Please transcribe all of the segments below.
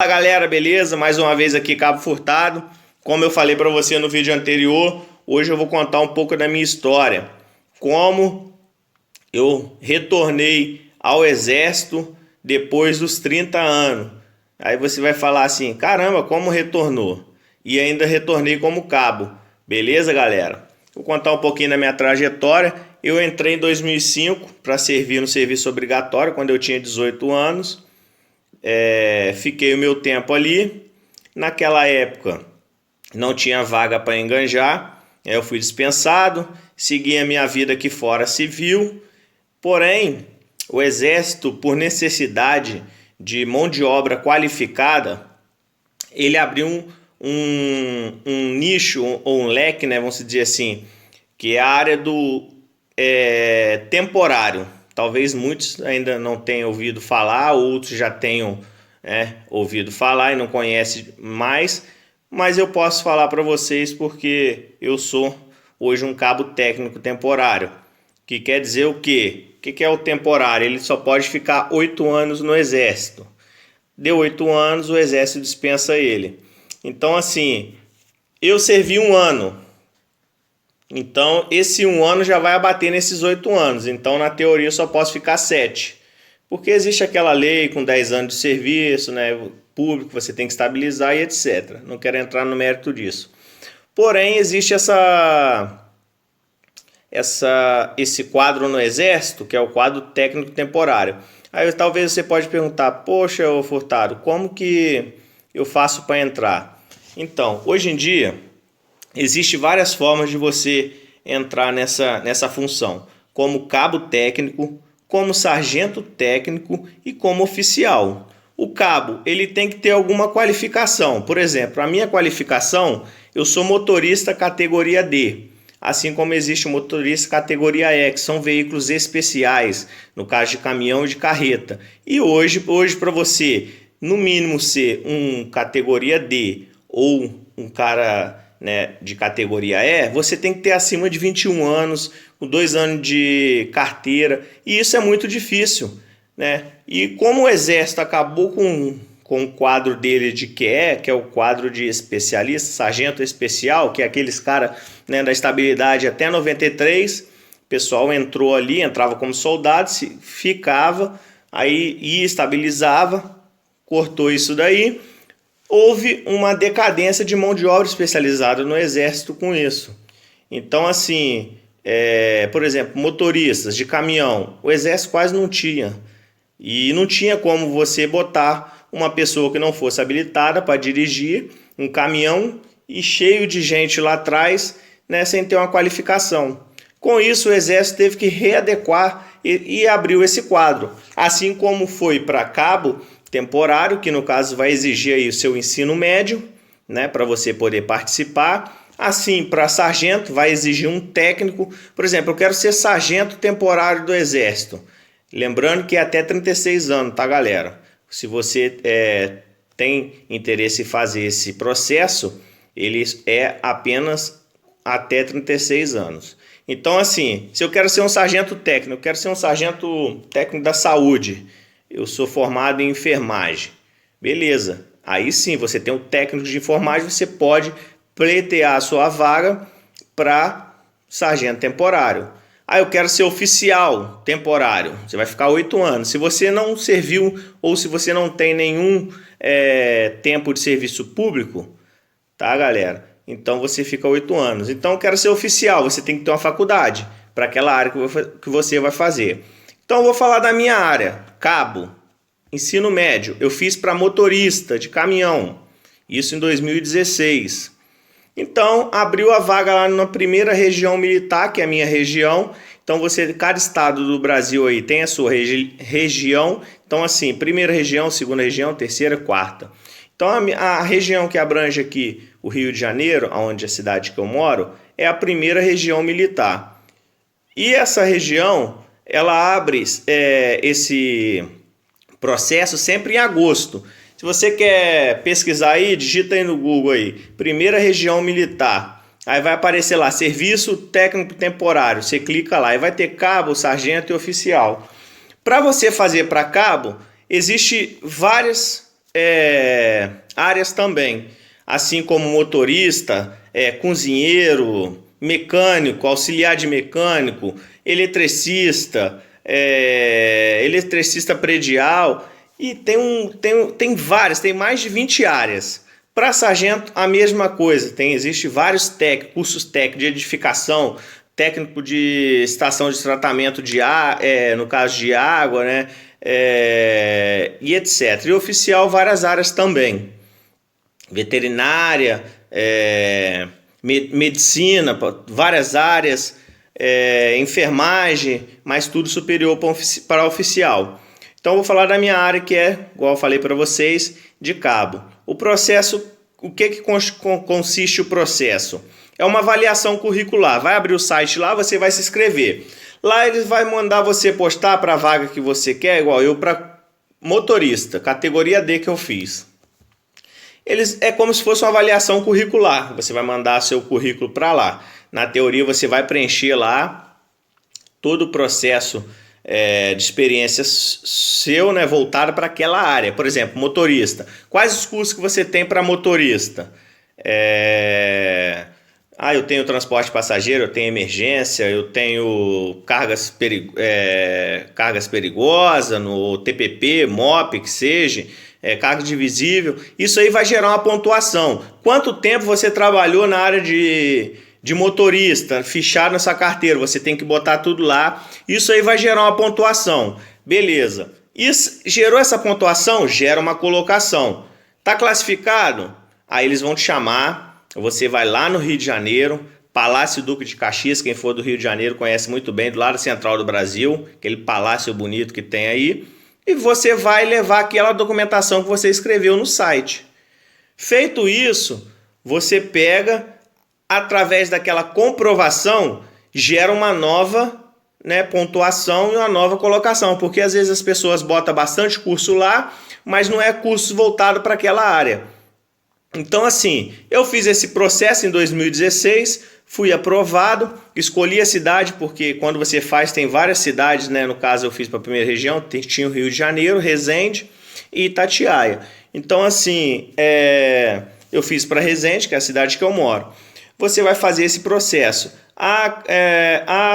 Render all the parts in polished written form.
Fala galera, beleza? Mais uma vez aqui Cabo Furtado. Como eu falei para você no vídeo anterior, hoje eu vou contar um pouco da minha história. Como eu retornei ao exército depois dos 30 anos. Aí você vai falar assim, caramba, como retornou? E ainda retornei como cabo. Beleza, galera? Vou contar um pouquinho da minha trajetória. Eu entrei em 2005 para servir no serviço obrigatório, quando eu tinha 18 anos. Fiquei o meu tempo ali. Naquela época não tinha vaga para enganjar, eu fui dispensado, segui a minha vida aqui fora civil. Porém, o exército, por necessidade de mão de obra qualificada, ele abriu um nicho ou um leque, né, vamos dizer assim, que é a área do temporário. Talvez muitos ainda não tenham ouvido falar, outros já tenham ouvido falar e não conhecem mais, mas eu posso falar para vocês porque eu sou hoje um cabo técnico temporário, que quer dizer o quê? O que é o temporário? Ele só pode ficar 8 anos no exército. Deu 8 anos, o exército dispensa ele. Então assim, eu servi 1 ano. Então, esse 1 ano já vai abater nesses 8 anos. Então, na teoria, eu só posso ficar 7. Porque existe aquela lei com 10 anos de serviço, né, público, você tem que estabilizar e etc. Não quero entrar no mérito disso. Porém, existe esse quadro no Exército, que é o quadro técnico temporário. Aí talvez você pode perguntar, poxa, ô Furtado, como que eu faço para entrar? Então, hoje em dia, existem várias formas de você entrar nessa função, como cabo técnico, como sargento técnico e como oficial. O cabo, ele tem que ter alguma qualificação. Por exemplo, a minha qualificação, eu sou motorista categoria D, assim como existe o motorista categoria E, que são veículos especiais, no caso de caminhão e de carreta. E hoje para você, no mínimo, ser um categoria D ou um cara, né, de categoria E, você tem que ter acima de 21 anos, com 2 anos de carteira, e isso é muito difícil, né? E como o exército acabou com o quadro dele de que é o quadro de especialista, sargento especial, que é aqueles caras, né, da estabilidade até 93, o pessoal entrou ali, entrava como soldado, ficava, aí ia, estabilizava, cortou isso daí. Houve uma decadência de mão de obra especializada no exército com isso. Então, assim, por exemplo, motoristas de caminhão, o exército quase não tinha. E não tinha como você botar uma pessoa que não fosse habilitada para dirigir um caminhão e cheio de gente lá atrás, né, sem ter uma qualificação. Com isso, o exército teve que readequar e abriu esse quadro. Assim como foi para cabo temporário, que no caso vai exigir aí o seu ensino médio, né, para você poder participar. Assim, para sargento, vai exigir um técnico. Por exemplo, eu quero ser sargento temporário do Exército. Lembrando que é até 36 anos, tá, galera? Se você tem interesse em fazer esse processo, ele é apenas até 36 anos. Então, assim, se eu quero ser um sargento técnico, eu quero ser um sargento técnico da saúde, eu sou formado em enfermagem. Beleza. Aí sim, você tem um técnico de enfermagem, você pode pleitear a sua vaga para sargento temporário. Ah, eu quero ser oficial temporário. Você vai ficar 8 anos. Se você não serviu ou se você não tem nenhum tempo de serviço público, tá, galera? Então você fica 8 anos. Então eu quero ser oficial. Você tem que ter uma faculdade para aquela área que você vai fazer. Então eu vou falar da minha área, cabo, ensino médio. Eu fiz para motorista de caminhão, isso em 2016. Então abriu a vaga lá na primeira região militar, que é a minha região. Então cada estado do Brasil aí tem a sua região. Então assim, primeira região, segunda região, terceira, quarta. Então a região que abrange aqui o Rio de Janeiro, onde é a cidade que eu moro, é a primeira região militar. E essa região, ela abre esse processo sempre em agosto. Se você quer pesquisar aí, digita aí no Google aí, primeira região militar. Aí vai aparecer lá, serviço técnico temporário. Você clica lá e vai ter cabo, sargento e oficial. Para você fazer para cabo, existe várias áreas também, assim como motorista, cozinheiro, mecânico, auxiliar de mecânico, eletricista, eletricista predial, e tem várias, tem mais de 20 áreas. Para sargento, a mesma coisa, existe vários cursos técnicos de edificação, técnico de estação de tratamento de ar, no caso de água, né? E etc. E oficial, várias áreas também. Veterinária, medicina, várias áreas, enfermagem, mas tudo superior para oficial. Então, eu vou falar da minha área, que igual eu falei para vocês, de cabo. O processo, o que consiste o processo? É uma avaliação curricular. Vai abrir o site lá, você vai se inscrever. Lá eles vão mandar você postar para a vaga que você quer, igual eu para motorista, categoria D que eu fiz. É como se fosse uma avaliação curricular. Você vai mandar seu currículo para lá. Na teoria, você vai preencher lá todo o processo de experiência seu, né, voltado para aquela área. Por exemplo, motorista. Quais os cursos que você tem para motorista? Eu tenho transporte passageiro, eu tenho emergência, eu tenho cargas perigosas no TPP, MOP, que seja, carga divisível. Isso aí vai gerar uma pontuação. Quanto tempo você trabalhou na área de motorista, fichado nessa carteira? Você tem que botar tudo lá. Isso aí vai gerar uma pontuação. Beleza. Isso, gerou essa pontuação? Gera uma colocação. Tá classificado? Aí eles vão te chamar. Você vai lá no Rio de Janeiro, Palácio Duque de Caxias, quem for do Rio de Janeiro conhece muito bem, do lado central do Brasil, aquele palácio bonito que tem aí, e você vai levar aquela documentação que você escreveu no site. Feito isso, você pega, através daquela comprovação, gera uma nova, né, pontuação e uma nova colocação, porque às vezes as pessoas botam bastante curso lá, mas não é curso voltado para aquela área. Então, assim, eu fiz esse processo em 2016, fui aprovado, escolhi a cidade, porque quando você faz, tem várias cidades, né? No caso, eu fiz para a primeira região, tinha o Rio de Janeiro, Resende e Itatiaia. Então, assim, eu fiz para Resende, que é a cidade que eu moro. Você vai fazer esse processo.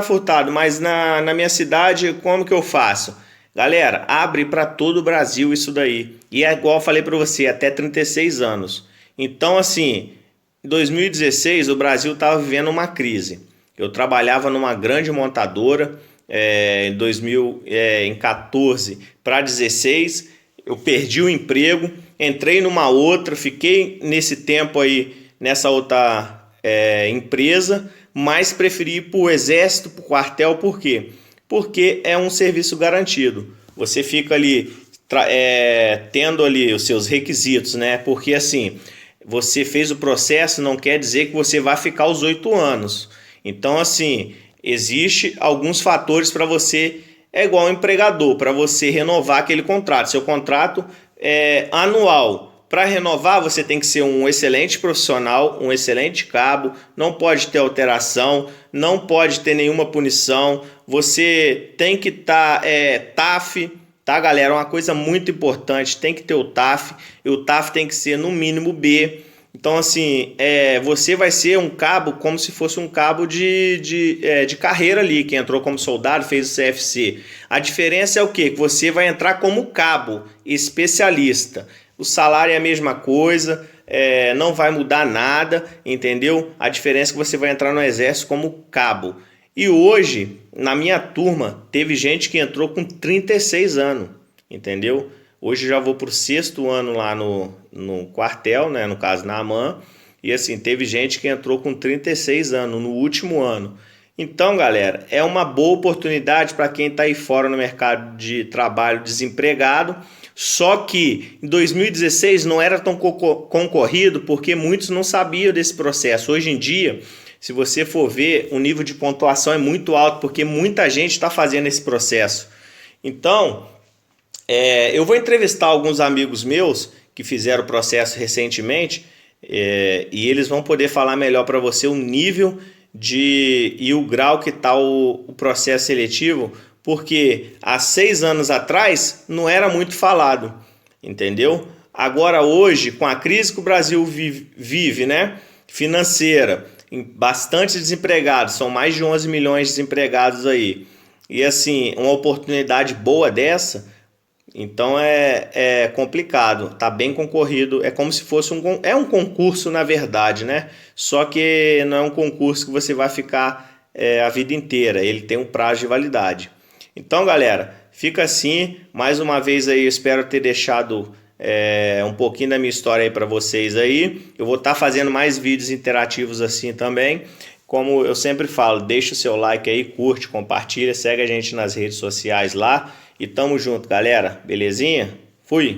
Furtado, mas na minha cidade, como que eu faço? Galera, abre para todo o Brasil isso daí. E é igual eu falei para você, até 36 anos. Então, assim, em 2016 o Brasil estava vivendo uma crise. Eu trabalhava numa grande montadora, em 2014 para 2016, eu perdi o emprego, entrei numa outra, fiquei nesse tempo aí nessa outra empresa, mas preferi ir para o exército, para o quartel. Por quê? Porque é um serviço garantido. Você fica ali tendo ali os seus requisitos, né? Porque assim, você fez o processo, não quer dizer que você vai ficar os 8 anos. Então, assim, existe alguns fatores para você, igual um empregador, para você renovar aquele contrato. Seu contrato é anual. Para renovar, você tem que ser um excelente profissional, um excelente cabo, não pode ter alteração, não pode ter nenhuma punição. Você tem que estar TAF, tá, galera? Uma coisa muito importante, tem que ter o TAF, e o TAF tem que ser no mínimo B. Então, assim, você vai ser um cabo como se fosse um cabo de carreira ali, que entrou como soldado, fez o CFC. A diferença é o quê? Que você vai entrar como cabo especialista. O salário é a mesma coisa, não vai mudar nada, entendeu? A diferença é que você vai entrar no exército como cabo. E hoje, na minha turma, teve gente que entrou com 36 anos, entendeu? Hoje já vou para o 6º ano lá no quartel, né? No caso na AMAN, e assim, teve gente que entrou com 36 anos no último ano. Então, galera, é uma boa oportunidade para quem está aí fora no mercado de trabalho desempregado. Só que em 2016 não era tão concorrido porque muitos não sabiam desse processo. Hoje em dia, se você for ver, o nível de pontuação é muito alto porque muita gente está fazendo esse processo. Então, eu vou entrevistar alguns amigos meus que fizeram o processo recentemente, e eles vão poder falar melhor para você o nível e o grau que está o processo seletivo, porque há 6 anos atrás não era muito falado, entendeu? Agora hoje, com a crise que o Brasil vive, né, financeira, bastante desempregados, são mais de 11 milhões de desempregados aí. E assim, uma oportunidade boa dessa, então é complicado, tá bem concorrido, é como se fosse um concurso na verdade, né? Só que não é um concurso que você vai ficar a vida inteira, ele tem um prazo de validade. Então, galera, fica assim, mais uma vez aí, eu espero ter deixado um pouquinho da minha história aí para vocês aí. Eu vou estar fazendo mais vídeos interativos assim também. Como eu sempre falo, deixa o seu like aí, curte, compartilha, segue a gente nas redes sociais lá. E tamo junto, galera. Belezinha? Fui!